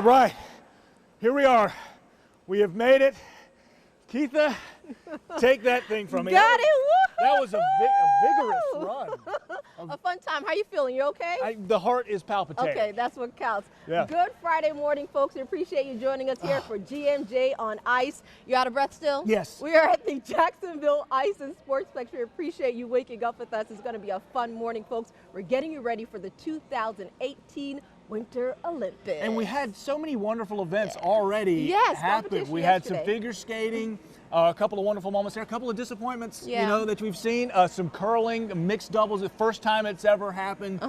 right, here we are. We have made it. Keitha, take that thing from me. Got it. That was a vigorous run. A fun time. How you feeling? You okay? The heart is palpitating. Okay, that's what counts. Yeah. Good Friday morning, folks. We appreciate you joining us here for GMJ on Ice. You out of breath still? Yes. We are at the Jacksonville Ice and Sportsplex. We appreciate you waking up with us. It's going to be a fun morning, folks. We're getting you ready for the 2018 Winter Olympics. And we had so many wonderful events already happen. We had some figure skating, a couple of wonderful moments there, a couple of disappointments, you know, that we've seen. Some curling, mixed doubles, the first time it's ever happened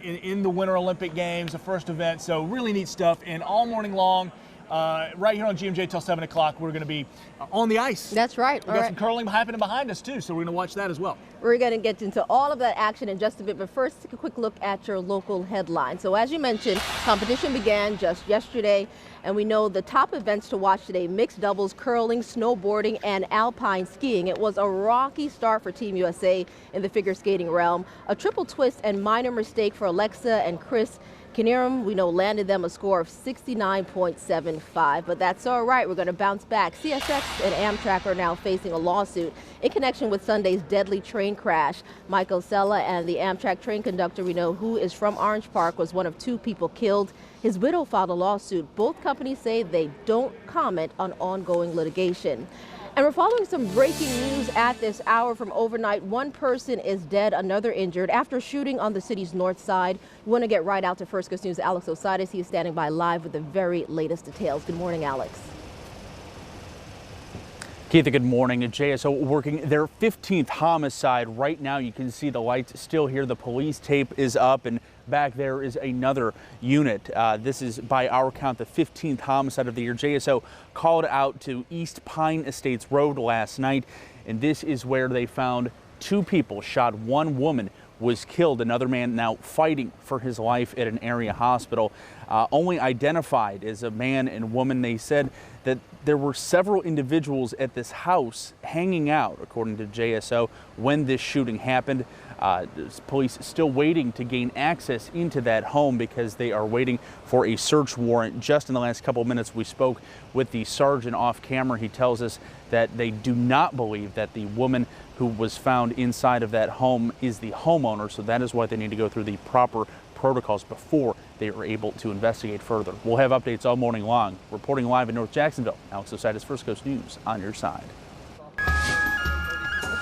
in the Winter Olympic Games, the first event. So really neat stuff. And all morning long, right here on GMJ till 7 o'clock, we're going to be on the ice. That's right. We've got some curling happening behind us too, so we're going to watch that as well. We're going to get into all of that action in just a bit, but first take a quick look at your local headlines. So as you mentioned, competition began just yesterday, and we know the top events to watch today: mixed doubles, curling, snowboarding, and alpine skiing. It was a rocky start for Team USA in the figure skating realm. A triple twist and minor mistake for Alexa and Chris Knierim, we know, landed them a score of 69.75, but that's all right. We're going to bounce back. CSX and Amtrak are now facing a lawsuit in connection with Sunday's deadly train crash. Michael Sella and the Amtrak train conductor, we know, who is from Orange Park, was one of two people killed. His widow filed a lawsuit. Both companies say they don't comment on ongoing litigation. And we're following some breaking news at this hour from overnight. One person is dead, another injured after shooting on the city's north side. We want to get right out to First Coast News' Alex Osiris. He is standing by live with the very latest details. Good morning, Alex. Keitha, good morning. JSO working their 15th homicide. Right now you can see the lights still here. The police tape is up, and back there is another unit. This is, by our count, the 15th homicide of the year. JSO called out to East Pine Estates Road last night, and this is where they found two people shot. One woman was killed. Another man now fighting for his life at an area hospital. Only identified as a man and woman. They said that there were several individuals at this house hanging out, according to JSO, when this shooting happened. Police still waiting to gain access into that home because they are waiting for a search warrant. Just in the last couple of minutes, we spoke with the sergeant off camera. He tells us that they do not believe that the woman who was found inside of that home is the homeowner, so that is why they need to go through the proper protocols before they are able to investigate further. We'll have updates all morning long. Reporting live in North Jacksonville, Alex Osiris, First Coast News, on your side.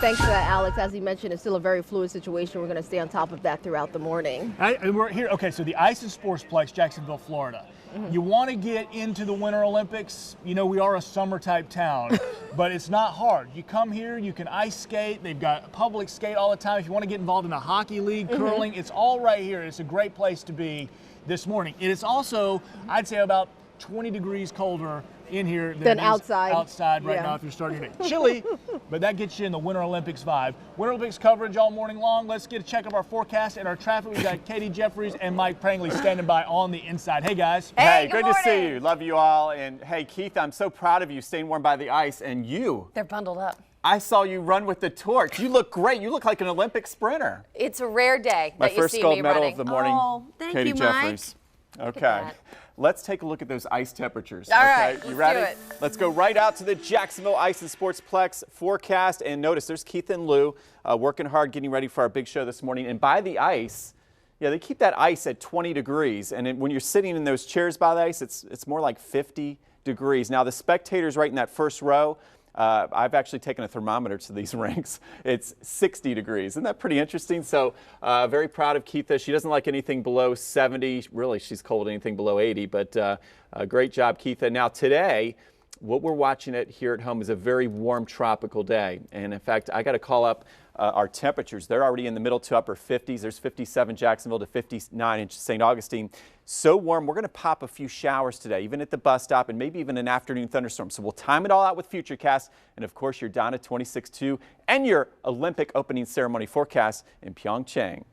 Thanks for that, Alex. As you mentioned, it's still a very fluid situation. We're going to stay on top of that throughout the morning. And we're here. Okay, so the Ice and Sportsplex, Jacksonville, Florida. You want to get into the Winter Olympics? You know, we are a summer type town, but it's not hard. You come here, you can ice skate. They've got public skate all the time. If you want to get involved in a hockey league, curling, it's all right here. It's a great place to be this morning. It is also, I'd say, about 20 degrees colder in here than outside right now if you're starting to get chilly, but that gets you in the Winter Olympics vibe. Winter Olympics coverage all morning long. Let's get a check of our forecast and our traffic. We've got Katie Jeffries and Mike Prangley standing by on the inside. Hey, guys. Hey, good to see you. Love you all. And hey, Keith, I'm so proud of you staying warm by the ice. And you. They're bundled up. I saw you run with the torch. You look great. You look like an Olympic sprinter. It's a rare day My that you first see gold me medal running. of the morning. Oh, thank Katie you, Jeffries. Mike. Okay. Let's take a look at those ice temperatures. All okay, right, you let's ready? do it. Let's go right out to the Jacksonville Ice and Sportsplex forecast. And notice there's Keith and Lou working hard, getting ready for our big show this morning. And by the ice, yeah, they keep that ice at 20 degrees. And when you're sitting in those chairs by the ice, it's more like 50 degrees. Now, the spectators right in that first row, I've actually taken a thermometer to these rinks. It's 60 degrees. Isn't that pretty interesting? So very proud of Keitha. She doesn't like anything below 70. Really, she's cold anything below 80, but great job, Keitha. Now today, what we're watching it here at home is a very warm tropical day. And in fact, I got to call up our temperatures. They're already in the middle to upper 50s. There's 57 Jacksonville to 59 in St. Augustine. So warm, we're going to pop a few showers today, even at the bus stop, and maybe even an afternoon thunderstorm. So we'll time it all out with Futurecast. And of course, you're down at 26.2 and your Olympic opening ceremony forecast in Pyeongchang.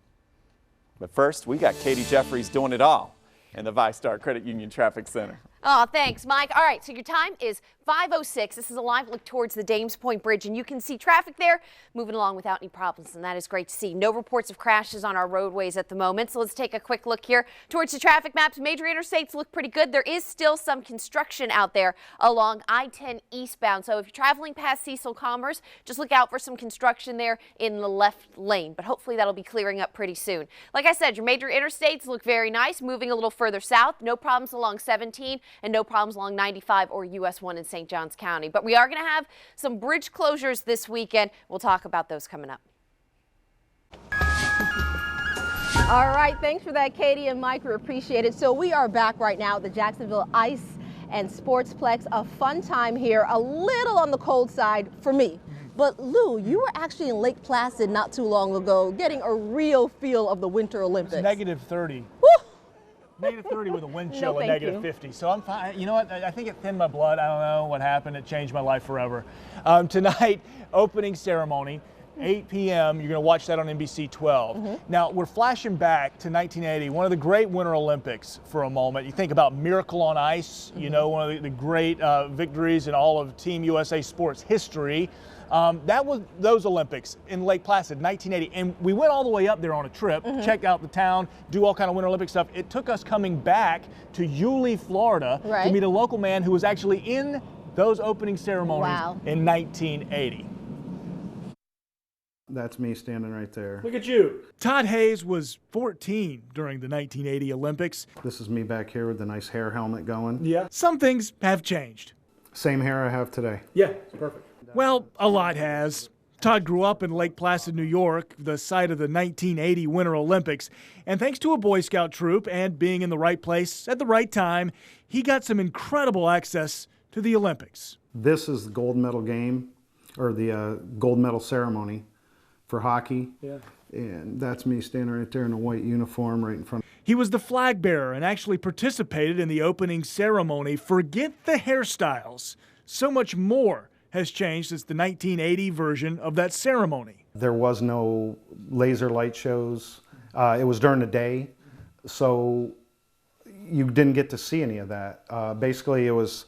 But first, we got Katie Jeffries doing it all in the ViStar Credit Union Traffic Center. Oh, thanks, Mike. All right, so your time is 5:06. This is a live look towards the Dames Point Bridge, and you can see traffic there moving along without any problems, and that is great to see. No reports of crashes on our roadways at the moment, so let's take a quick look here towards the traffic maps. Major interstates look pretty good. There is still some construction out there along I-10 eastbound, so if you're traveling past Cecil Commerce, just look out for some construction there in the left lane, but hopefully that'll be clearing up pretty soon. Like I said, your major interstates look very nice, moving a little further south. No problems along 17 and no problems along 95 or US 1 in St. Johns County. But we are going to have some bridge closures this weekend. We'll talk about those coming up. All right, thanks for that, Katie and Mike. We appreciate it. So we are back right now at the Jacksonville Ice and Sportsplex. A fun time here, a little on the cold side for me. But Lou, you were actually in Lake Placid not too long ago, getting a real feel of the Winter Olympics. It's negative 30. Woo! Negative 30 with a wind chill No, at thank negative you. 50. So I'm fine. You know what? I think it thinned my blood. I don't know what happened. It changed my life forever. Tonight, opening ceremony, 8 p.m. You're going to watch that on NBC 12. Now, we're flashing back to 1980, one of the great Winter Olympics for a moment. You think about Miracle on Ice, you know, one of the great victories in all of Team USA sports history. That was those Olympics in Lake Placid, 1980. And we went all the way up there on a trip, checked out the town, do all kind of Winter Olympic stuff. It took us coming back to Yulee, Florida to meet a local man who was actually in those opening ceremonies in 1980. That's me standing right there. Look at you. Todd Hayes was 14 during the 1980 Olympics. This is me back here with the nice hair helmet going. Yeah. Some things have changed. Same hair I have today. Yeah, it's perfect. Well, a lot has. Todd grew up in Lake Placid, New York, the site of the 1980 Winter Olympics. And thanks to a Boy Scout troop and being in the right place at the right time, he got some incredible access to the Olympics. This is the gold medal game, or the gold medal ceremony for hockey. Yeah. And that's me standing right there in a white uniform right in front. He was the flag bearer and actually participated in the opening ceremony. Forget the hairstyles. So much more has changed since the 1980 version of that ceremony. There was no laser light shows. It was during the day, so you didn't get to see any of that. Basically, it was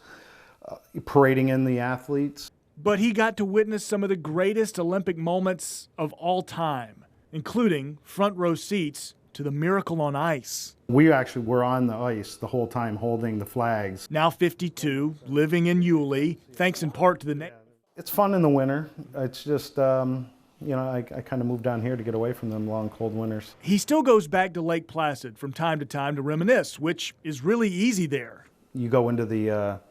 parading in the athletes. But he got to witness some of the greatest Olympic moments of all time, including front row seats to the Miracle on Ice. We actually were on the ice the whole time holding the flags. Now 52, living in Yulee, thanks in part to the... It's fun in the winter. It's just, you know, I kind of moved down here to get away from them long, cold winters. He still goes back to Lake Placid from time to time to reminisce, which is really easy there. You go into the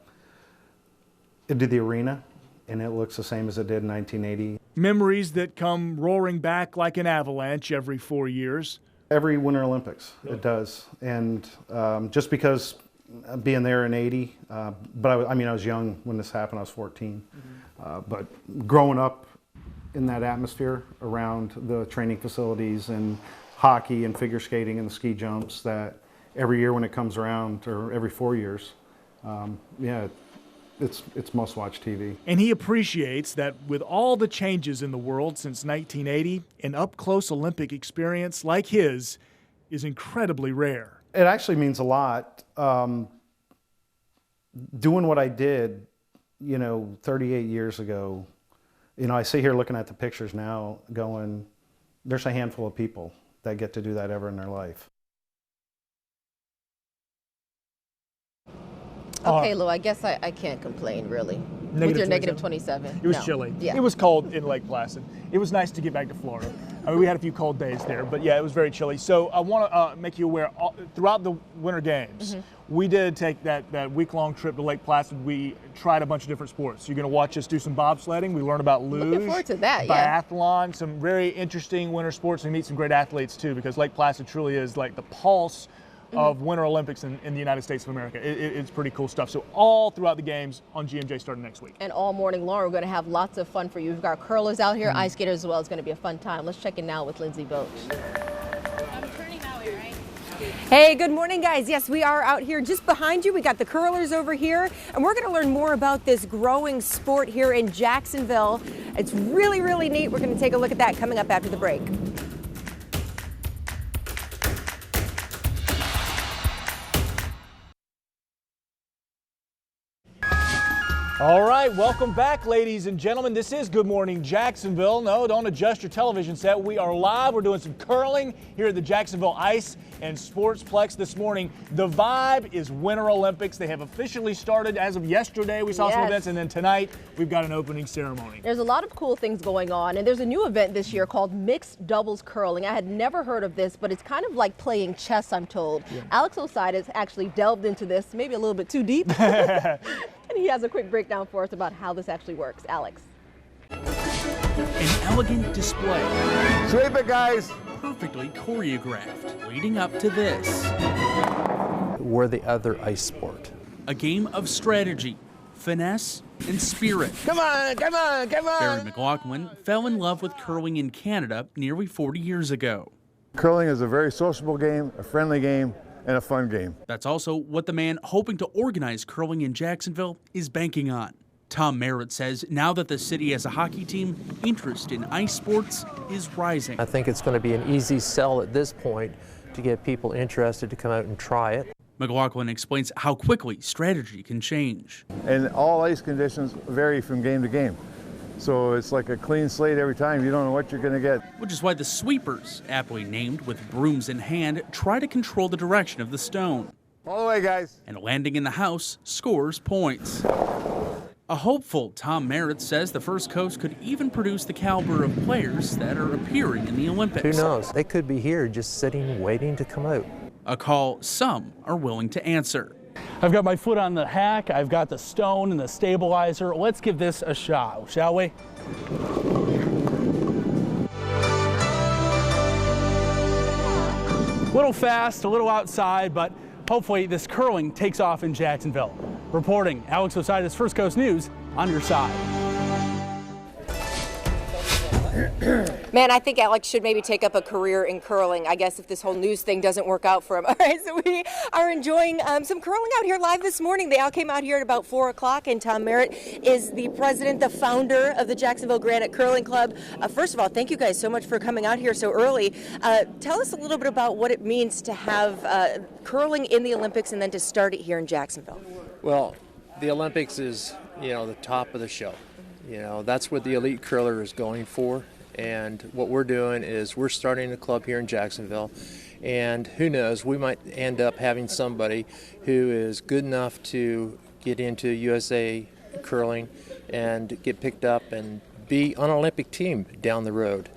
arena, and it looks the same as it did in 1980. Memories that come roaring back like an avalanche every 4 years. Every Winter Olympics, it does. And just because being there in 80, but I mean, I was young when this happened, I was 14. But growing up in that atmosphere around the training facilities and hockey and figure skating and the ski jumps, that every year when it comes around, or every 4 years, yeah, it's must-watch TV. And he appreciates that with all the changes in the world since 1980, an up-close Olympic experience like his is incredibly rare. It actually means a lot. Doing what I did, you know, 38 years ago, you know, I sit here looking at the pictures now going, there's a handful of people that get to do that ever in their life. Okay, Lou, I guess I can't complain, really. With your negative 27. It was chilly. Yeah. It was cold in Lake Placid. It was nice to get back to Florida. I mean, we had a few cold days there, but yeah, it was very chilly. So I want to make you aware, throughout the Winter Games, we did take that week-long trip to Lake Placid. We tried a bunch of different sports. You're going to watch us do some bobsledding. We learn about luge. Looking forward to that, yeah. Biathlon, some very interesting winter sports, and meet some great athletes too, because Lake Placid truly is like the pulse of Winter Olympics in the United States of America. It's pretty cool stuff. So all throughout the games on GMJ starting next week. And all morning long, we're going to have lots of fun for you. We've got curlers out here, ice skaters as well. It's going to be a fun time. Let's check in now with Lindsay Boach. Hey, good morning, guys. Yes, we are out here just behind you. We got the curlers over here, and we're going to learn more about this growing sport here in Jacksonville. It's really, really neat. We're going to take a look at that coming up after the break. All right, welcome back, ladies and gentlemen. This is Good Morning Jacksonville. No, don't adjust your television set. We are live. We're doing some curling here at the Jacksonville Ice and Sportsplex this morning. The vibe is Winter Olympics. They have officially started as of yesterday. We saw some events, and then tonight we've got an opening ceremony. There's a lot of cool things going on, and there's a new event this year called Mixed Doubles Curling. I had never heard of this, but it's kind of like playing chess, I'm told. Yeah. Alex Oside has actually delved into this, maybe a little bit too deep. And he has a quick breakdown for us about how this actually works. Alex. An elegant display. Sweep it, guys. Perfectly choreographed, leading up to this. We're the other ice sport. A game of strategy, finesse, and spirit. Come on, come on, come on. Barry McLaughlin fell in love with curling in Canada nearly 40 years ago. Curling is a very sociable game, a friendly game, and a fun game. That's also what the man hoping to organize curling in Jacksonville is banking on. Tom Merritt says now that the city has a hockey team, interest in ice sports is rising. I think it's going to be an easy sell at this point to get people interested to come out and try it. McLaughlin explains how quickly strategy can change. And all ice conditions vary from game to game. So it's like a clean slate every time. You don't know what you're going to get. Which is why the sweepers, aptly named with brooms in hand, try to control the direction of the stone. All the way, guys. And landing in the house scores points. A hopeful Tom Merritt says the First Coast could even produce the caliber of players that are appearing in the Olympics. Who knows? They could be here just sitting, waiting to come out. A call some are willing to answer. I've got my foot on the hack, I've got the stone and the stabilizer. Let's give this a shot, shall we? A little fast, a little outside, but hopefully this curling takes off in Jacksonville. Reporting, Alex Osiris, First Coast News, on your side. Man, I think Alex should maybe take up a career in curling, I guess, if this whole news thing doesn't work out for him. All right, so we are enjoying some curling out here live this morning. They all came out here at about 4 o'clock, and Tom Merritt is the president, the founder of the Jacksonville Granite Curling Club. First of all, thank you guys so much for coming out here so early. Tell us a little bit about what it means to have curling in the Olympics and then to start it here in Jacksonville. Well, the Olympics is, the top of the show. That's what the elite curler is going for. And what we're doing is we're starting a club here in Jacksonville. And who knows, we might end up having somebody who is good enough to get into USA curling and get picked up and be on an Olympic team down the road.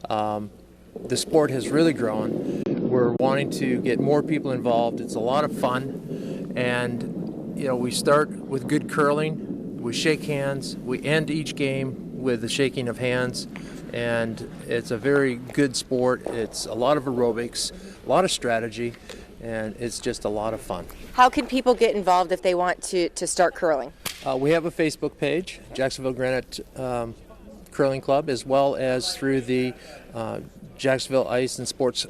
The sport has really grown. We're wanting to get more people involved. It's a lot of fun. And, we start with good curling. We shake hands. We end each game with the shaking of hands. And it's a very good sport. It's a lot of aerobics, a lot of strategy, and it's just a lot of fun. How can people get involved if they want to start curling? We have a Facebook page, Jacksonville Granite Curling Club, as well as through the Jacksonville Ice and Sports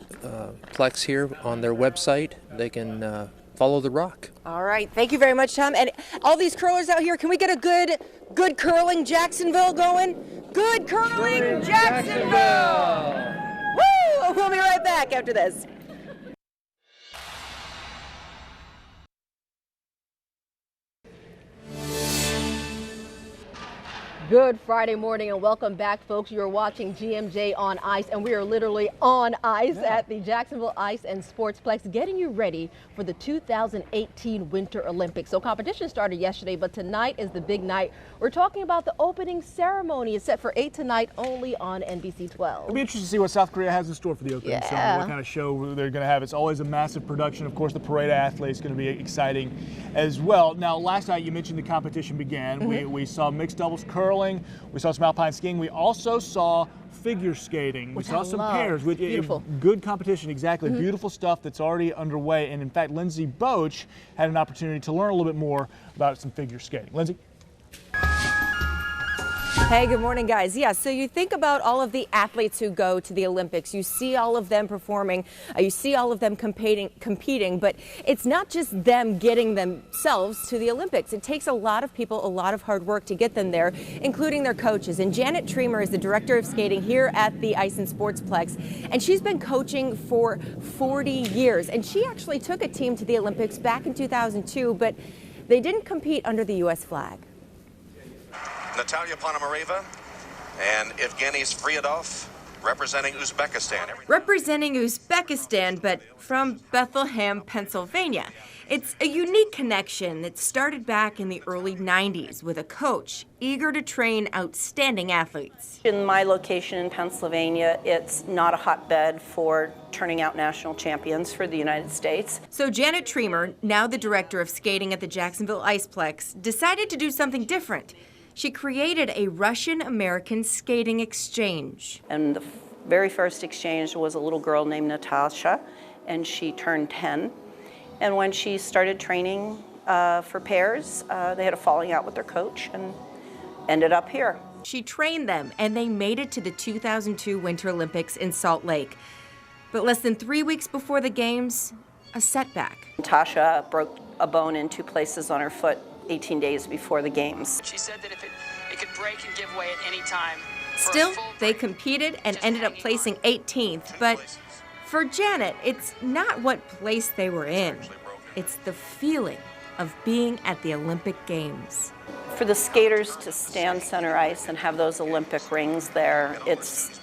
Plex here on their website. They can follow the rock. All right. Thank you very much, Tom. And all these curlers out here, can we get a good curling Jacksonville going? Good curling Jacksonville! Woo! We'll be right back after this. Good Friday morning and welcome back, folks. You're watching GMJ on Ice, and we are literally on ice at the Jacksonville Ice and Sportsplex, getting you ready for the 2018 Winter Olympics. So competition started yesterday, but tonight is the big night. We're talking about the opening ceremony. It's set for 8 tonight, only on NBC 12. It'll be interesting to see what South Korea has in store for the opening ceremony, what kind of show they're going to have. It's always a massive production. Of course, the parade of athletes is going to be exciting as well. Now, last night you mentioned the competition began. We saw mixed doubles curling. We saw some alpine skiing. We also saw figure skating. We saw some pairs. Beautiful. Good competition, exactly. Beautiful stuff that's already underway. And in fact, Lindsay Boach had an opportunity to learn a little bit more about some figure skating. Lindsay? Hey, good morning, guys. Yeah, so you think about all of the athletes who go to the Olympics. You see all of them performing. You see all of them competing, but it's not just them getting themselves to the Olympics. It takes a lot of people, a lot of hard work to get them there, including their coaches. And Janet Tremer is the director of skating here at the Ice and Sportsplex, and she's been coaching for 40 years. And she actually took a team to the Olympics back in 2002, but they didn't compete under the U.S. flag. Natalia Ponomareva and Evgeny Svyriadov representing Uzbekistan. Representing Uzbekistan, but from Bethlehem, Pennsylvania. It's a unique connection that started back in the early 90s with a coach eager to train outstanding athletes. In my location in Pennsylvania, it's not a hotbed for turning out national champions for the United States. So Janet Tremer, now the director of skating at the Jacksonville Iceplex, decided to do something different. She created a Russian-American skating exchange. And the very first exchange was a little girl named Natasha, and she turned 10. And when she started training for pairs, they had a falling out with their coach and ended up here. She trained them, and they made it to the 2002 Winter Olympics in Salt Lake. But less than 3 weeks before the Games, a setback. Natasha broke a bone in 2 places on her foot 18 days before the Games. She said that if it could break and give way at any time. Still, they competed and ended up placing 18th, but for Janet, it's not what place they were in. It's the feeling of being at the Olympic Games. For the skaters to stand center ice and have those Olympic rings there, it's,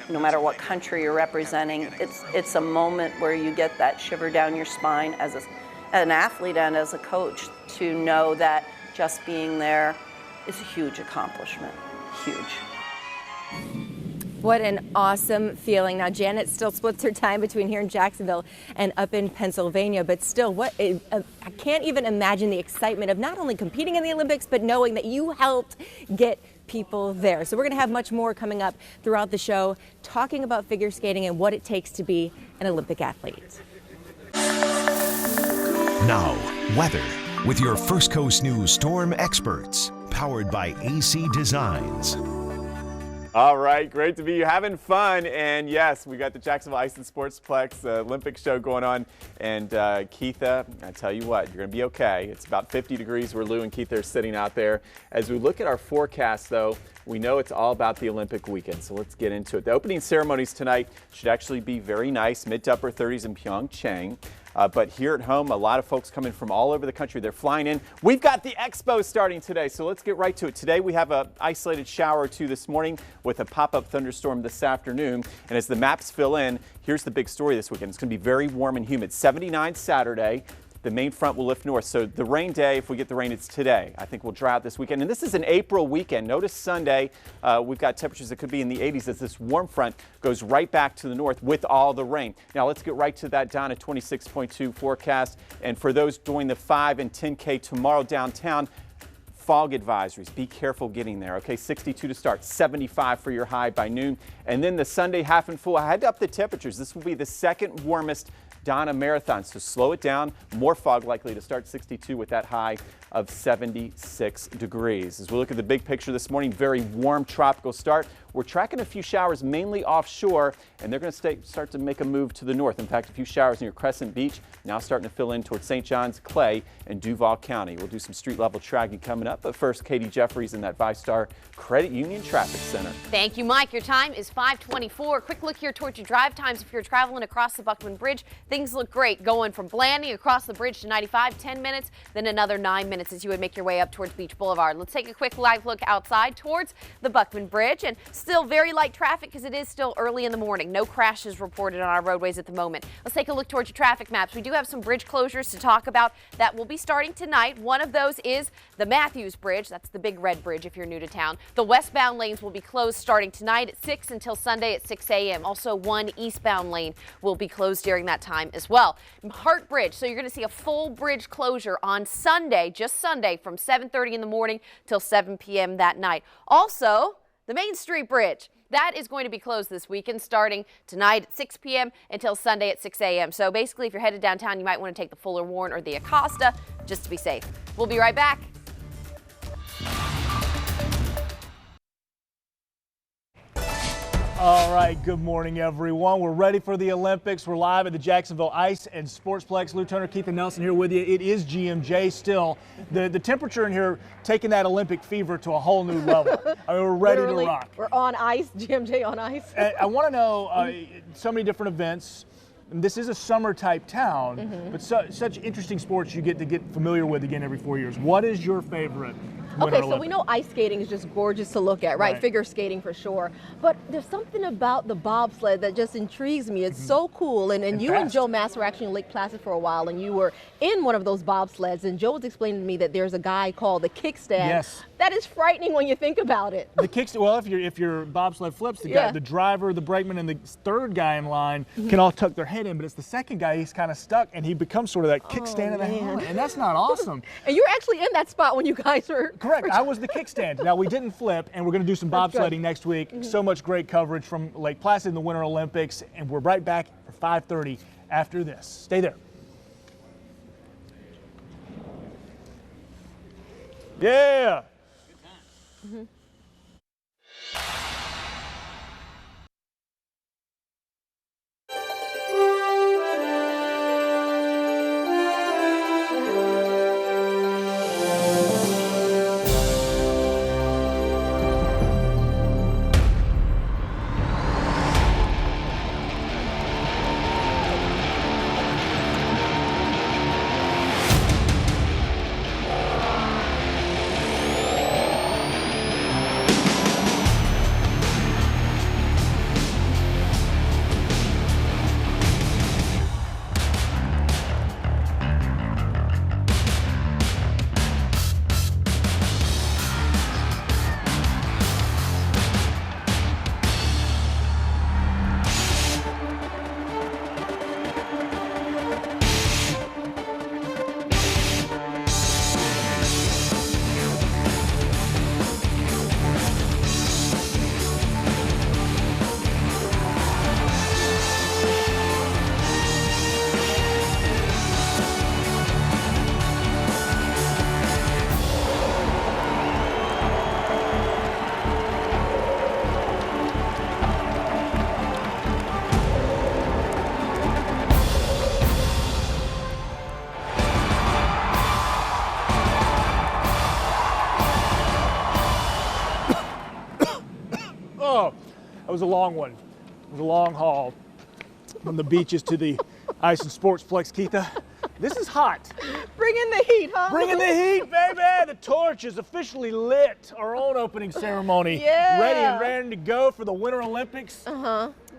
no matter what country you're representing, it's a moment where you get that shiver down your spine as an athlete and as a coach to know that just being there is a huge accomplishment, huge. What an awesome feeling. Now, Janet still splits her time between here in Jacksonville and up in Pennsylvania, but still, I can't even imagine the excitement of not only competing in the Olympics, but knowing that you helped get people there. So we're going to have much more coming up throughout the show, talking about figure skating and what it takes to be an Olympic athlete. Now, weather with your First Coast News storm experts, powered by AC Designs. All right, great to be having fun. And yes, we got the Jacksonville Ice and Sportsplex Olympic show going on. And Keitha, I tell you what, you're going to be okay. It's about 50 degrees where Lou and Keitha are sitting out there. As we look at our forecast, though, we know it's all about the Olympic weekend, so let's get into it. The opening ceremonies tonight should actually be very nice, mid to upper 30s in Pyeongchang. But here at home, a lot of folks coming from all over the country. They're flying in. We've got the Expo starting today, so let's get right to it. Today we have an isolated shower or two this morning with a pop-up thunderstorm this afternoon. And as the maps fill in, here's the big story this weekend. It's going to be very warm and humid. 79 Saturday. The main front will lift north. So the rain day, if we get the rain, it's today. I think we'll dry out this weekend. And this is an April weekend. Notice Sunday, we've got temperatures that could be in the 80s as this warm front goes right back to the north with all the rain. Now let's get right to that down at 26.2 forecast. And for those doing the 5 and 10K tomorrow downtown, fog advisories. Be careful getting there. Okay, 62 to start, 75 for your high by noon. And then the Sunday half and full. I had to up the temperatures. This will be the second warmest Donna Marathon, so slow it down. More fog likely to start, 62 with that high of 76 degrees. As we look at the big picture this morning, very warm tropical start. We're tracking a few showers mainly offshore, and they're going to start to make a move to the north. In fact, a few showers near Crescent Beach, now starting to fill in towards St. John's, Clay, and Duval County. We'll do some street level tracking coming up, but first, Katie Jeffries in that VyStar Credit Union Traffic Center. Thank you, Mike. Your time is 5:24. Quick look here towards your drive times if you're traveling across the Buckman Bridge. Things look great going from Blanding across the bridge to 95, 10 minutes, then another 9 minutes as you would make your way up towards Beach Boulevard. Let's take a quick live look outside towards the Buckman Bridge, and still very light traffic because it is still early in the morning. No crashes reported on our roadways at the moment. Let's take a look towards your traffic maps. We do have some bridge closures to talk about that will be starting tonight. One of those is the Matthews Bridge. That's the big red bridge if you're new to town. The westbound lanes will be closed starting tonight at 6 until Sunday at 6 a.m. Also, one eastbound lane will be closed during that time as well. Hart Bridge, so you're going to see a full bridge closure on Sunday, just Sunday, from 7:30 in the morning till 7 p.m. that night. Also, the Main Street Bridge. That is going to be closed this weekend starting tonight at 6 p.m. until Sunday at 6 a.m. So basically, if you're headed downtown, you might want to take the Fuller Warren or the Acosta just to be safe. We'll be right back. All right, good morning, everyone. We're ready for the Olympics. We're live at the Jacksonville Ice and Sportsplex. Lou Turner, Keith and Nelson here with you. It is GMJ still. The temperature in here taking that Olympic fever to a whole new level. I mean, we're ready to rock. We're on ice, GMJ on ice. I want to know so many different events. This is a summer type town, but such interesting sports you get to get familiar with again every 4 years. What is your favorite Winter Okay, so we Olympics. know ice skating is just gorgeous to look at, right? Right. Figure skating for sure. But there's something about the bobsled that just intrigues me. It's so cool. And you and fast. Joe Mass were actually in Lake Placid for a while, and you were in one of those bobsleds. And Joe was explaining to me that there's a guy called the kickstand. Yes. That is frightening when you think about it. The kickstand. Well, if your bobsled flips, the Yeah. guy, the driver, the brakeman, and the third guy in line can all tuck their head in, but it's the second guy, he's kind of stuck, and he becomes sort of that kickstand in the man. helmet, and that's not awesome. And you were actually in that spot when you guys were. Correct. I was the kickstand. Now, we didn't flip, and we're going to do some That's good. bobsledding next week. So much great coverage from Lake Placid in the Winter Olympics, and we're right back for 5:30 after this. Stay there. Yeah. Oh, that was a long one. It was a long haul from the beaches to the ice and sportsplex, Keitha. This is hot. Bring in the heat, huh? Bring in the heat, baby. The torch is officially lit. Our own opening ceremony. Yeah. Ready and raring to go for the Winter Olympics.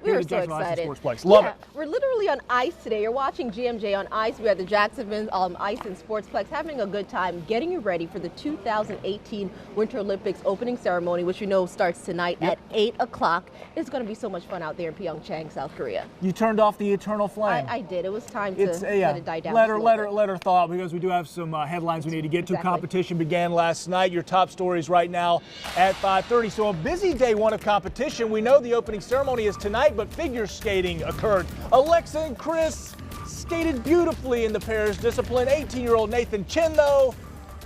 We Here are at the so Jacksonville Ice and excited. Sportsplex. Love it. We're literally on ice today. You're watching GMJ on ice. We're at the Jacksonville Ice and Sportsplex having a good time getting you ready for the 2018 Winter Olympics opening ceremony, which you know starts tonight at 8 o'clock. It's going to be so much fun out there in Pyeongchang, South Korea. You turned off the eternal flame. I did. It was time to It's let it die down. let just a little bit. her thaw out because we do have some headlines we need to get to. Exactly. Competition began last night. Your top stories right now at 5:30. So a busy day one of competition. We know the opening ceremony is tonight, but figure skating occurred. Alexa and Chris skated beautifully in the pairs discipline. 18-year-old Nathan Chin, though,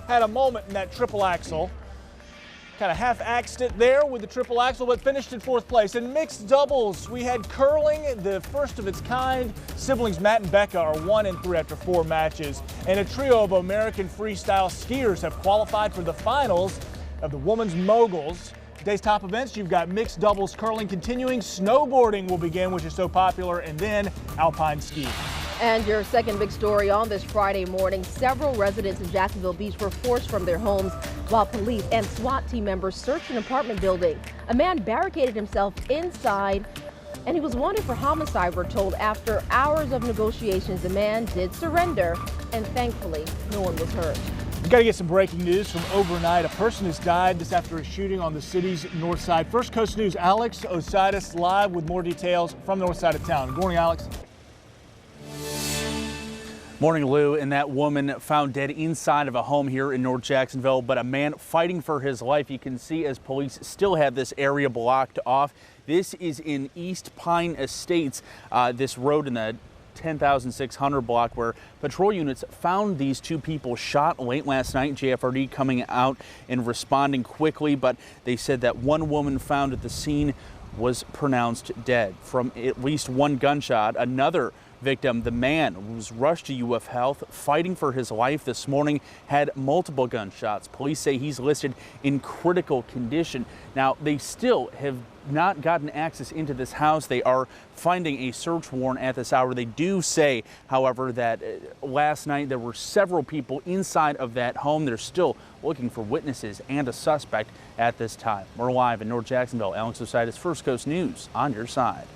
had a moment in that triple axel. Kind of half-axed it there with the triple axel, but finished in 4th place. In mixed doubles, we had curling, the first of its kind. Siblings Matt and Becca are 1 and 3 after 4 matches. And a trio of American freestyle skiers have qualified for the finals of the Women's Moguls. Today's top events, you've got mixed doubles curling continuing. Snowboarding will begin, which is so popular, and then alpine skiing. And your second big story on this Friday morning, several residents in Jacksonville Beach were forced from their homes while police and SWAT team members searched an apartment building. A man barricaded himself inside, and he was wanted for homicide, we're told. After hours of negotiations, the man did surrender, and thankfully, no one was hurt. We've got to get some breaking news from overnight. A person has died this after a shooting on the city's north side. First Coast News' Alex Osiris live with more details from the north side of town. Good morning, Alex. Morning, Lou. And that woman found dead inside of a home here in North Jacksonville, but a man fighting for his life. You can see as police still have this area blocked off. This is in East Pine Estates, this road in the 10,600 block where patrol units found these 2 people shot late last night. JFRD coming out and responding quickly, but they said that one woman found at the scene was pronounced dead from at least 1 gunshot. Another victim. The man was rushed to UF Health fighting for his life this morning, had multiple gunshots. Police say he's listed in critical condition. Now, they still have not gotten access into this house. They are finding a search warrant at this hour. They do say, however, that last night there were several people inside of that home. They're still looking for witnesses and a suspect at this time. We're live in North Jacksonville. Alex Osiris, First Coast News, on your side.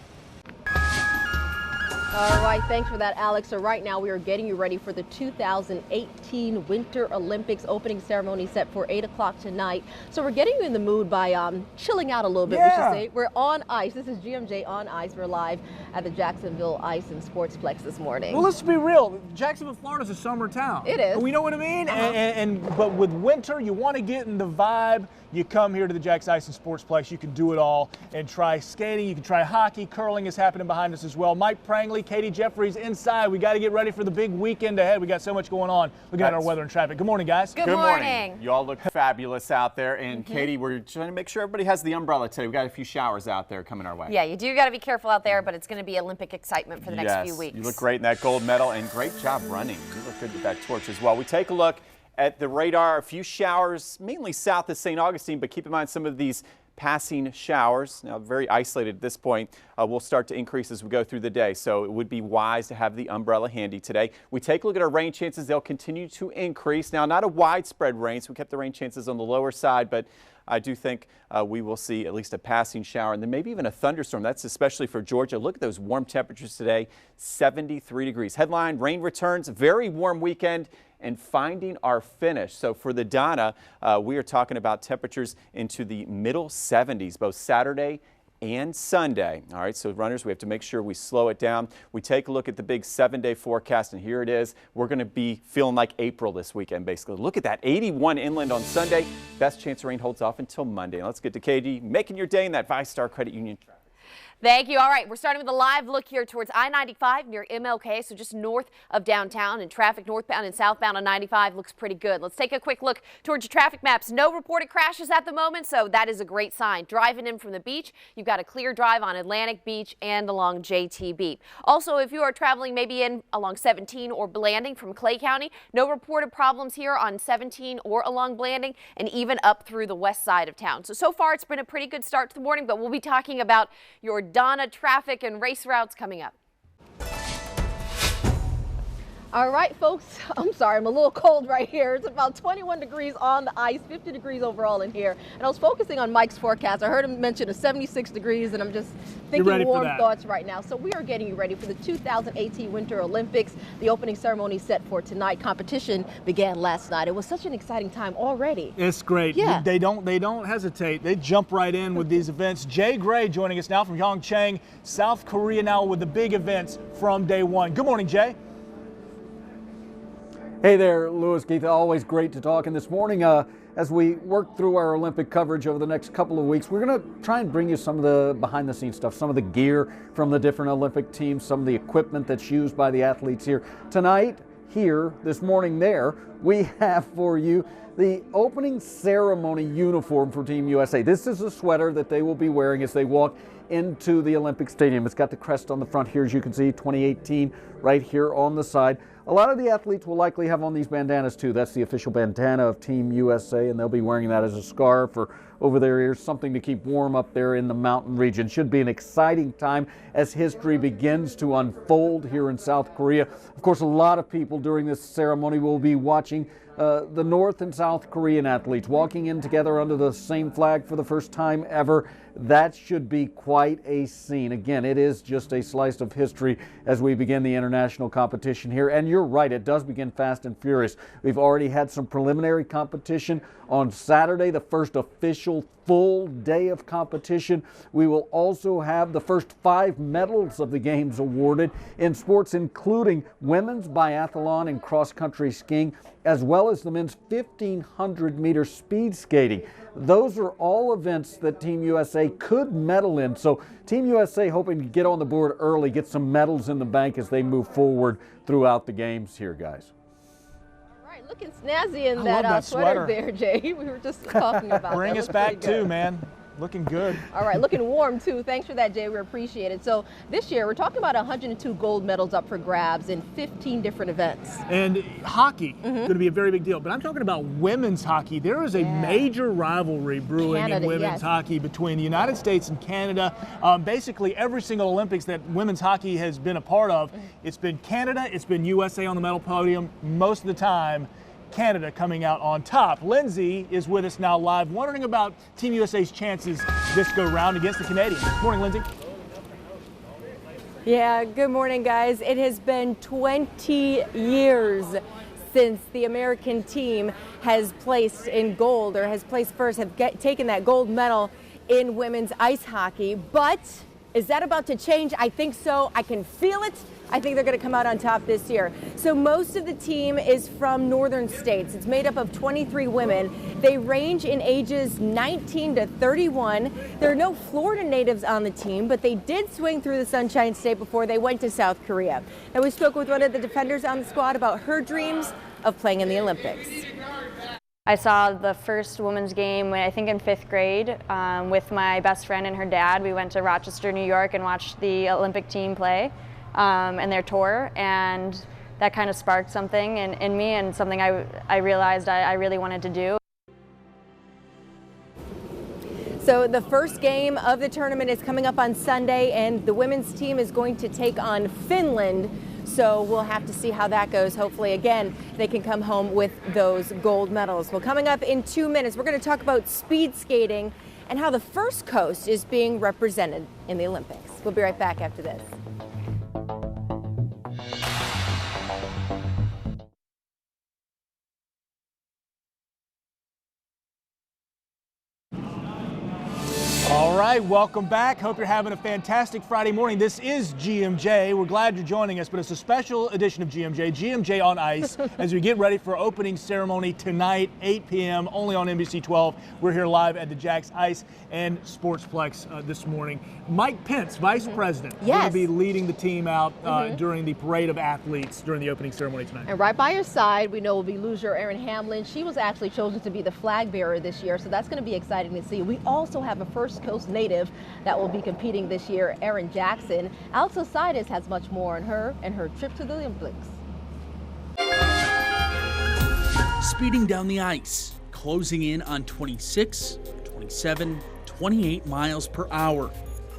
All right, thanks for that, Alex. So right now we are getting you ready for the 2018 Winter Olympics opening ceremony set for 8 o'clock tonight. So we're getting you in the mood by chilling out a little bit, we should say. We're on ice. This is GMJ on ice. We're live at the Jacksonville Ice and Sportsplex this morning. Well, let's be real. Jacksonville, Florida is a summer town. It is. We know what I mean? But with winter, you want to get in the vibe. You come here to the Jack's Ice and Sportsplex. You can do it all and try skating. You can try hockey. Curling is happening behind us as well. Mike Prangley, Katie Jeffries inside. We got to get ready for the big weekend ahead. We got so much going on. Looking at our weather and traffic. Good morning, guys. Good morning. You all look fabulous out there. And Katie, we're trying to make sure everybody has the umbrella today. We've got a few showers out there coming our way. Yeah, you do got to be careful out there, but it's going to be Olympic excitement for the next few weeks. You look great in that gold medal, and great job running. You look good with that torch as well. We take a look at the radar. A few showers, mainly south of St. Augustine, but keep in mind some of these passing showers, now very isolated at this point, will start to increase as we go through the day. So it would be wise to have the umbrella handy today. We take a look at our rain chances. They'll continue to increase. Now, not a widespread rain, so we kept the rain chances on the lower side, but I do think we will see at least a passing shower and then maybe even a thunderstorm. That's especially for Georgia. Look at those warm temperatures today, 73 degrees. Headline, rain returns, very warm weekend, and finding our finish. So for the Donna, we are talking about temperatures into the middle 70s, both Saturday and Sunday. All right, so runners, we have to make sure we slow it down. We take a look at the big 7-day forecast, and here it is. We're going to be feeling like April this weekend, basically. Look at that, 81 inland on Sunday. Best chance of rain holds off until Monday. Let's get to KD making your day in that VyStar Credit Union traffic. Thank you. All right, we're starting with a live look here towards I-95 near MLK, so just north of downtown, and traffic northbound and southbound on 95 looks pretty good. Let's take a quick look towards your traffic maps. No reported crashes at the moment, so that is a great sign. Driving in from the beach, you've got a clear drive on Atlantic Beach and along JTB. Also, if you are traveling maybe in along 17 or Blanding from Clay County, no reported problems here on 17 or along Blanding, and even up through the west side of town. So far it's been a pretty good start to the morning, but we'll be talking about your Donna traffic and race routes coming up. All right, folks, I'm sorry, I'm a little cold right here. It's about 21 degrees on the ice, 50 degrees overall in here. And I was focusing on Mike's forecast. I heard him mention a 76 degrees, and I'm just thinking warm thoughts right now. So we are getting you ready for the 2018 Winter Olympics. The opening ceremony set for tonight. Competition began last night. It was such an exciting time already. It's great. Yeah. They don't hesitate. They jump right in with these events. Jay Gray joining us now from Pyeongchang, South Korea, now with the big events from day one. Good morning, Jay. Hey there, Lewis, Keith. Always great to talk. And this morning, as we work through our Olympic coverage over the next couple of weeks, we're going to try and bring you some of the behind-the-scenes stuff, some of the gear from the different Olympic teams, some of the equipment that's used by the athletes here. Tonight, here, this morning there, we have for you the opening ceremony uniform for Team USA. This is a sweater that they will be wearing as they walk into the Olympic Stadium. It's got the crest on the front here, as you can see, 2018 right here on the side. A lot of the athletes will likely have on these bandanas too. That's the official bandana of Team USA, and they'll be wearing that as a scarf or over their ears, something to keep warm up there in the mountain region. Should be an exciting time as history begins to unfold here in South Korea. Of course, a lot of people during this ceremony will be watching the North and South Korean athletes walking in together under the same flag for the first time ever. That should be quite a scene. Again, it is just a slice of history as we begin the international competition here. And you're right, it does begin fast and furious. We've already had some preliminary competition on Saturday, the first official full day of competition. We will also have the first 5 medals of the games awarded in sports, including women's biathlon and cross-country skiing, as well as the men's 1,500-meter speed skating. Those are all events that Team USA could medal in. So Team USA hoping to get on the board early, get some medals in the bank as they move forward throughout the games here, guys. All right, looking snazzy in that sweater there, Jay. We were just talking about Bring us back too, man. Looking good. All right, looking warm too. Thanks for that, Jay. We appreciate it. So this year, we're talking about 102 gold medals up for grabs in 15 different events. And hockey, going to be a very big deal. But I'm talking about women's hockey. There is a major rivalry brewing in women's hockey between the United States and Canada. Basically, every single Olympics that women's hockey has been a part of, it's been Canada, it's been USA on the medal podium. Most of the time, Canada coming out on top. Lindsay is with us now live, wondering about Team USA's chances this go round against the Canadians. Good morning, Lindsay. Yeah, good morning, guys. It has been 20 years since the American team has placed in gold, or has placed first, have taken that gold medal in women's ice hockey. But is that about to change? I think so. I can feel it. I think they're going to come out on top this year. So most of the team is from northern states. It's made up of 23 women. They range in ages 19 to 31. There are no Florida natives on the team, but they did swing through the Sunshine State before they went to South Korea. Now, we spoke with one of the defenders on the squad about her dreams of playing in the Olympics. I saw the first women's game, I think in 5th grade, with my best friend and her dad. We went to Rochester, New York and watched the Olympic team play and their tour, and that kind of sparked something in me, and something I realized I really wanted to do. So the first game of the tournament is coming up on Sunday, and the women's team is going to take on Finland. So we'll have to see how that goes. Hopefully, again, they can come home with those gold medals. Well, coming up in 2 minutes, we're going to talk about speed skating and how the First Coast is being represented in the Olympics. We'll be right back after this. All right, welcome back. Hope you're having a fantastic Friday morning. This is GMJ. We're glad you're joining us, but it's a special edition of GMJ on Ice, as we get ready for opening ceremony tonight, 8 p.m., only on NBC 12. We're here live at the Jax Ice and Sportsplex this morning. Mike Pence, Vice President, will be leading the team out during the parade of athletes during the opening ceremony tonight. And right by your side, we know will be loser Erin Hamlin. She was actually chosen to be the flag bearer this year, so that's going to be exciting to see. We also have a First Coast native that will be competing this year, Erin Jackson. Alcides has much more on her and her trip to the Olympics. Speeding down the ice, closing in on 26, 27, 28 miles per hour.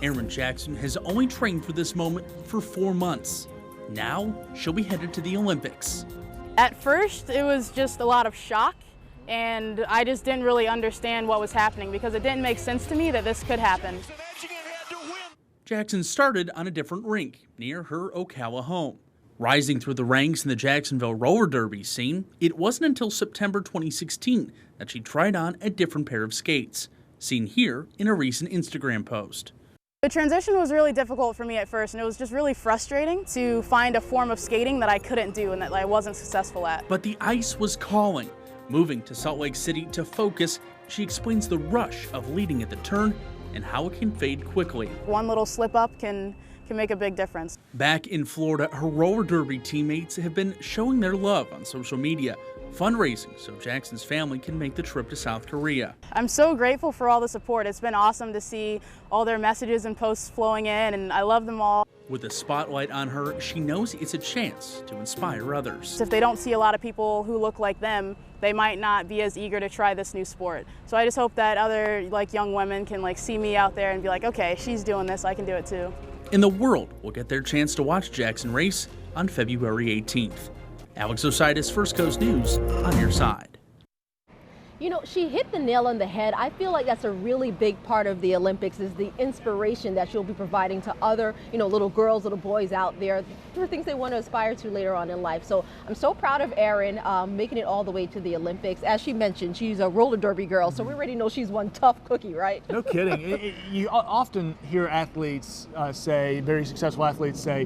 Erin Jackson has only trained for this moment for 4 months. Now she'll be headed to the Olympics. At first, it was just a lot of shock, and I just didn't really understand what was happening because it didn't make sense to me that this could happen. Jackson started on a different rink near her Ocala home. Rising through the ranks in the Jacksonville roller derby scene, it wasn't until September 2016 that she tried on a different pair of skates, seen here in a recent Instagram post. The transition was really difficult for me at first, and it was just really frustrating to find a form of skating that I couldn't do and that I wasn't successful at. But the ice was calling. Moving to Salt Lake City to focus, she explains the rush of leading at the turn and how it can fade quickly. One little slip up can make a big difference. Back in Florida, her roller derby teammates have been showing their love on social media, fundraising so Jackson's family can make the trip to South Korea. I'm so grateful for all the support. It's been awesome to see all their messages and posts flowing in, and I love them all. With the spotlight on her, she knows it's a chance to inspire others. If they don't see a lot of people who look like them, they might not be as eager to try this new sport. So I just hope that other young women can see me out there and be like, okay, she's doing this, I can do it too. And the world will get their chance to watch Jackson race on February 18th. Alex Ositis, First Coast News, on your side. You know, she hit the nail on the head. I feel like that's a really big part of the Olympics, is the inspiration that she'll be providing to other, little girls, little boys out there for things they want to aspire to later on in life. So I'm so proud of Erin making it all the way to the Olympics. As she mentioned, she's a roller derby girl, so we already know she's one tough cookie, right? No kidding. You often hear athletes say, very successful athletes say,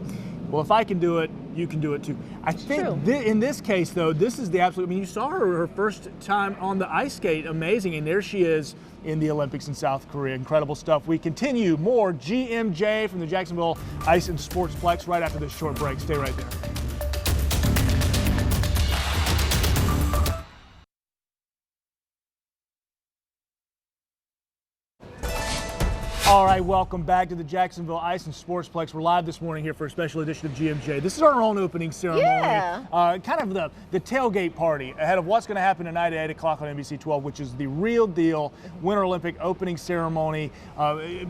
well, if I can do it, you can do it too. I think in this case, though, this is the absolute, you saw her first time on the ice skate, amazing, and there she is in the Olympics in South Korea. Incredible stuff. We continue more GMJ from the Jacksonville Ice and Sportsplex right after this short break. Stay right there. All right, welcome back to the Jacksonville Ice and Sportsplex. We're live this morning here for a special edition of GMJ. This is our own opening ceremony, kind of the tailgate party ahead of what's going to happen tonight at 8 o'clock on NBC 12, which is the real deal Winter Olympic opening ceremony.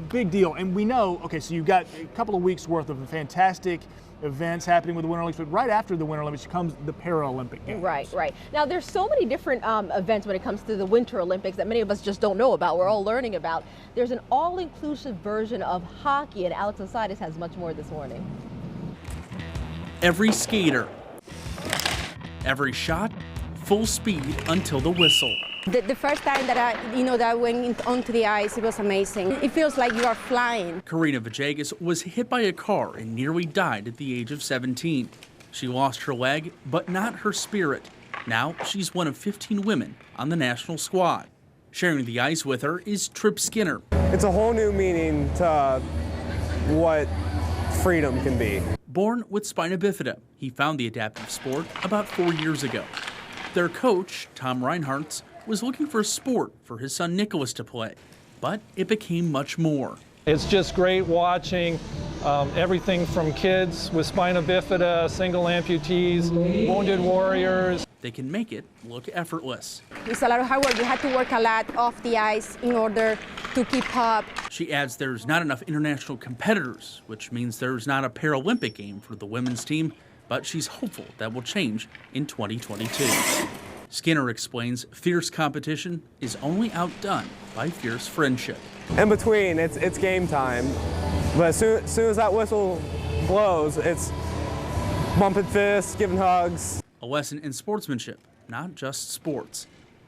Big deal. And we know, okay, so you've got a couple of weeks worth of fantastic events happening with the Winter Olympics, but right after the Winter Olympics comes the Paralympic Games. Right. Now, there's so many different events when it comes to the Winter Olympics that many of us just don't know about. We're all learning about. There's an all-inclusive version of hockey, and Alex Osiris has much more this morning. Every skater, every shot, full speed until the whistle. The first time that I went onto the ice, it was amazing. It feels like you are flying. Karina Vajegas was hit by a car and nearly died at the age of 17. She lost her leg, but not her spirit. Now she's one of 15 women on the national squad. Sharing the ice with her is Trip Skinner. It's a whole new meaning to what freedom can be. Born with spina bifida, he found the adaptive sport about 4 years ago. Their coach, Tom Reinhardt, was looking for a sport for his son Nicholas to play, but it became much more. It's just great watching everything from kids with spina bifida, single amputees, wounded warriors. They can make it look effortless. It's a lot of hard work. You have to work a lot off the ice in order to keep up. She adds there's not enough international competitors, which means there's not a Paralympic game for the women's team, but she's hopeful that will change in 2022. Skinner explains fierce competition is only outdone by fierce friendship. In between, it's game time. But as soon as that whistle blows, it's bumping fists, giving hugs. A lesson in sportsmanship, not just sports.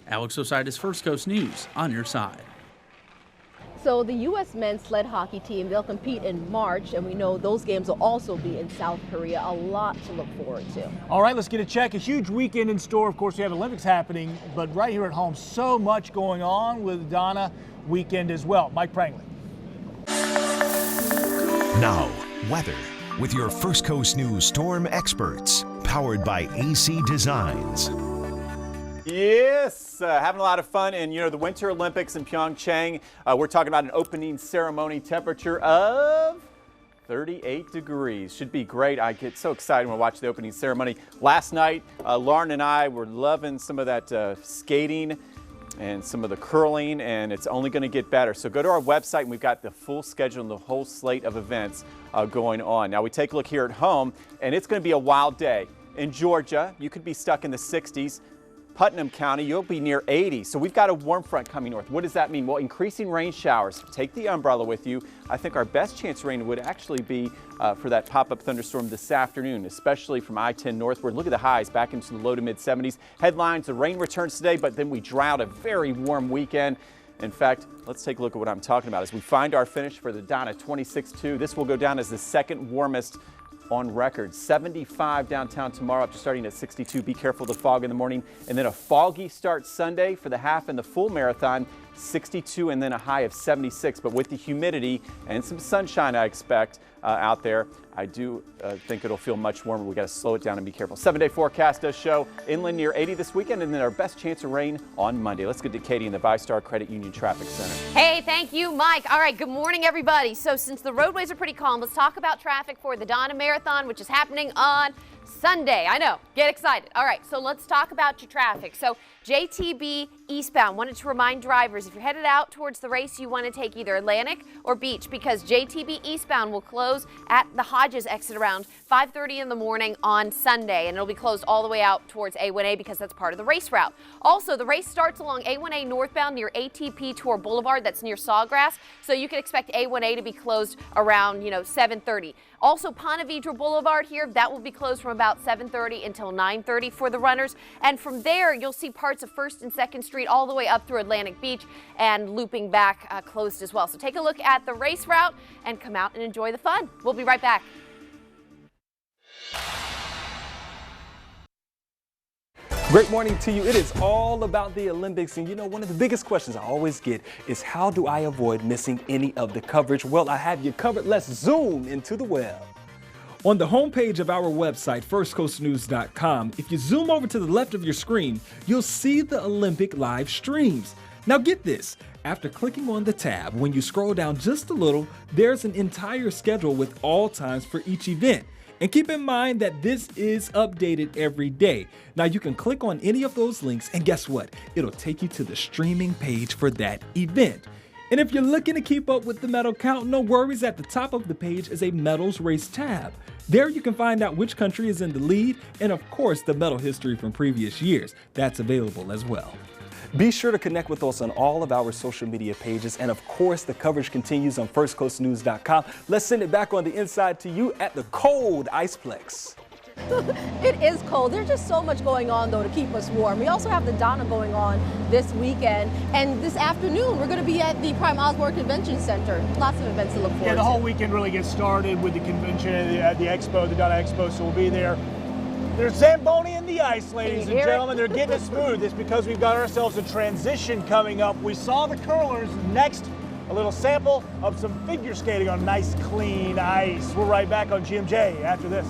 Alex Osiris, First Coast News, on your side. So the U.S. men's sled hockey team, they'll compete in March, and we know those games will also be in South Korea. A lot to look forward to. All right, let's get a check. A huge weekend in store. Of course, we have Olympics happening, but right here at home, so much going on with Donna weekend as well. Mike Prangley. Now, weather with your First Coast News storm experts, powered by AC Designs. Yes, having a lot of fun in, the Winter Olympics in Pyeongchang. We're talking about an opening ceremony temperature of 38 degrees. Should be great. I get so excited when I watch the opening ceremony. Last night, Lauren and I were loving some of that skating and some of the curling, and it's only going to get better. So go to our website, and we've got the full schedule and the whole slate of events going on. Now we take a look here at home, and it's going to be a wild day. In Georgia, you could be stuck in the 60s. Putnam County, you'll be near 80. So we've got a warm front coming north. What does that mean? Well, increasing rain showers. Take the umbrella with you. I think our best chance of rain would actually be for that pop-up thunderstorm this afternoon, especially from I-10 northward. Look at the highs back into the low to mid 70s. Headlines, the rain returns today, but then we drought a very warm weekend. In fact, let's take a look at what I'm talking about. As we find our finish for the Donna 26-2, this will go down as the second warmest on record. 75 downtown tomorrow, up to starting at 62. Be careful of the fog in the morning. And then a foggy start Sunday for the half and the full marathon, 62, and then a high of 76. But with the humidity and some sunshine I expect out there, I do think it'll feel much warmer. We got to slow it down and be careful. 7-day forecast does show inland near 80 this weekend, and then our best chance of rain on Monday. Let's get to Katie in the ViStar Credit Union Traffic Center. Hey, thank you, Mike. All right, good morning, everybody. So since the roadways are pretty calm, let's talk about traffic for the Donna Marathon, which is happening on Sunday. I know, get excited. All right, so let's talk about your traffic. So JTB eastbound, wanted to remind drivers, if you're headed out towards the race, you want to take either Atlantic or Beach, because JTB eastbound will close at the Hodges exit around 5:30 in the morning on Sunday, and it'll be closed all the way out towards A1A because that's part of the race route. Also, the race starts along A1A northbound near ATP Tour Boulevard, that's near Sawgrass, so you can expect A1A to be closed around 7:30. Also, Ponte Vedra Boulevard here, that will be closed from about 7:30 until 9:30 for the runners, and from there you'll see parts of 1st and 2nd Street all the way up through Atlantic Beach and looping back closed as well. So take a look at the race route and come out and enjoy the fun. We'll be right back. Great morning to you. It is all about the Olympics, and one of the biggest questions I always get is how do I avoid missing any of the coverage? Well, I have you covered. Let's zoom into the web. On the homepage of our website, firstcoastnews.com, if you zoom over to the left of your screen, you'll see the Olympic live streams. Now get this, after clicking on the tab, when you scroll down just a little, there's an entire schedule with all times for each event. And keep in mind that this is updated every day. Now you can click on any of those links and guess what? It'll take you to the streaming page for that event. And if you're looking to keep up with the medal count, no worries, at the top of the page is a medals race tab. There you can find out which country is in the lead and of course the medal history from previous years. That's available as well. Be sure to connect with us on all of our social media pages, and of course the coverage continues on firstcoastnews.com. Let's send it back on the inside to you at the cold Iceplex. It is cold. There's just so much going on, though, to keep us warm. We also have the Donna going on this weekend, and this afternoon we're going to be at the Prime Osborne Convention Center. Lots of events to look forward to. Yeah, the whole weekend really gets started with the convention at the expo, the Donna Expo, so we'll be there. There's Zamboni in the ice, ladies and gentlemen. They're getting it smooth. It's because we've got ourselves a transition coming up. We saw the curlers. Next, a little sample of some figure skating on nice, clean ice. We're right back on GMJ after this.